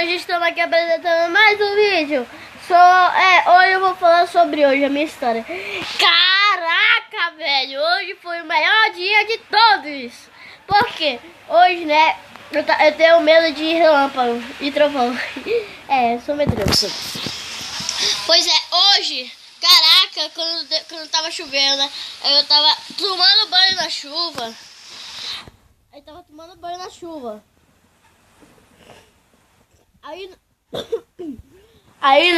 hoje estamos aqui apresentando mais um vídeo. Hoje eu vou falar sobre a minha história. Caraca, velho, hoje foi o melhor dia de todos. Por quê? Hoje, né, eu tenho medo de relâmpago e trovão. Sou medroso. Pois é, hoje, caraca, quando tava chovendo, né, eu tava tomando banho na chuva. Aí,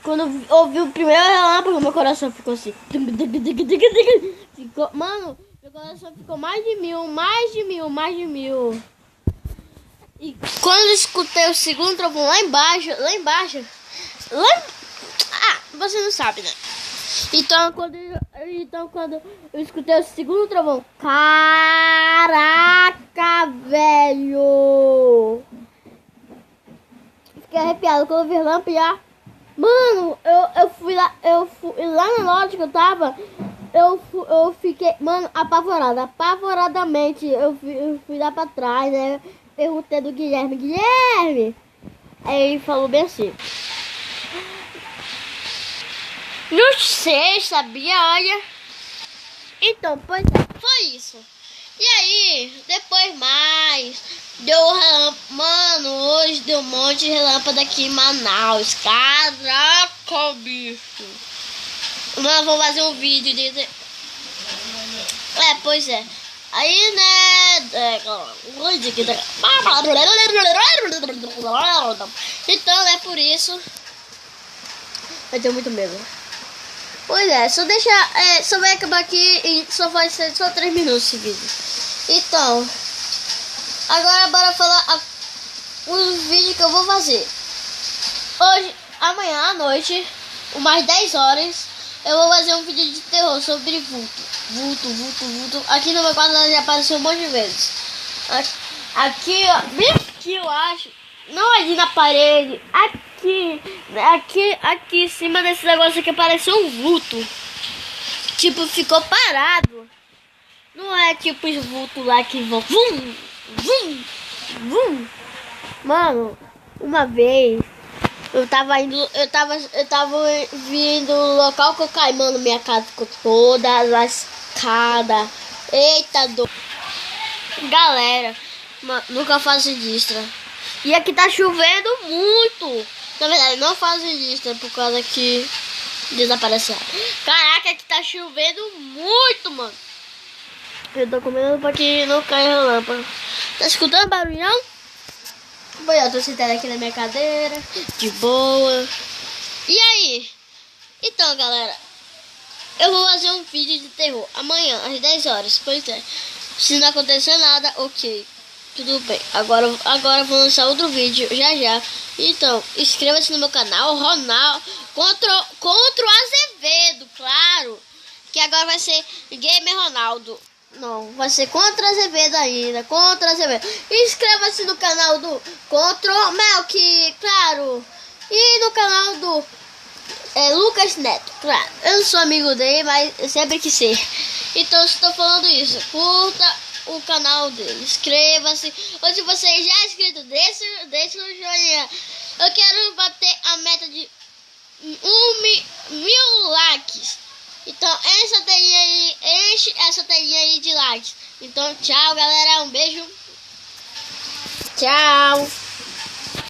quando eu ouvi o primeiro relâmpago, meu coração ficou assim. Mano, meu coração ficou mais de mil. E quando eu escutei o segundo trovão lá embaixo, você não sabe, né? Então quando eu escutei o segundo trovão, caraca, velho! Fiquei arrepiado quando eu vi lampear. Mano, eu fui lá na loja que eu tava, eu fiquei, mano, apavoradamente, eu fui lá pra trás, né? Perguntei do Guilherme, aí ele falou bem assim: não sei, sabia, olha. Então, pois é, foi isso. E aí, depois mais, deu relâmpago. Mano, hoje deu um monte de relâmpago aqui em Manaus. Caraca, bicho. Mano, vou fazer um vídeo de... pois é. Aí, né... Então, né, por isso... eu tenho muito medo. Pois é, só vai acabar aqui e só vai ser só 3 minutos esse vídeo. Então, agora bora falar os vídeos que eu vou fazer. Hoje, amanhã à noite, umas 10 horas, eu vou fazer um vídeo de terror sobre vulto. Aqui no meu quarto já apareceu um monte de vezes. Aqui, ó, bem aqui eu acho, não ali na parede, aqui em cima desse negócio aqui apareceu um vulto. Tipo, ficou parado. Não é tipo os vultos lá que vão vum. Mano, uma vez eu tava vindo no local que eu caí, mano, minha casa ficou toda lascada. Eita, galera, nunca faço distra. E aqui tá chovendo muito. Na verdade, não faço distra por causa que desapareceu. Caraca, aqui tá chovendo muito, mano. Eu tô comendo pra que não caia relâmpago. Tá escutando barulhão? Bom, eu tô sentado aqui na minha cadeira, de boa. E aí? Então, galera, eu vou fazer um vídeo de terror amanhã, às 10 horas. Pois é. Se não acontecer nada, ok. Tudo bem. Agora eu vou lançar outro vídeo já. Então, inscreva-se no meu canal, Ronaldo. Contra o Azevedo, claro. Que agora vai ser Gamer Ronaldo. Não, vai ser contra Azevedo ainda. Contra Azevedo. Inscreva-se no canal do Contra o Melk, claro. E no canal do Lucas Neto, claro. Eu não sou amigo dele, mas eu sempre quis ser. Então, estou falando isso. Curta o canal dele, inscreva-se. Ou se você já é inscrito, deixa no joinha. Eu quero bater a meta de 1.000 likes. Então enche essa telinha aí de likes. Então tchau, galera, um beijo. Tchau.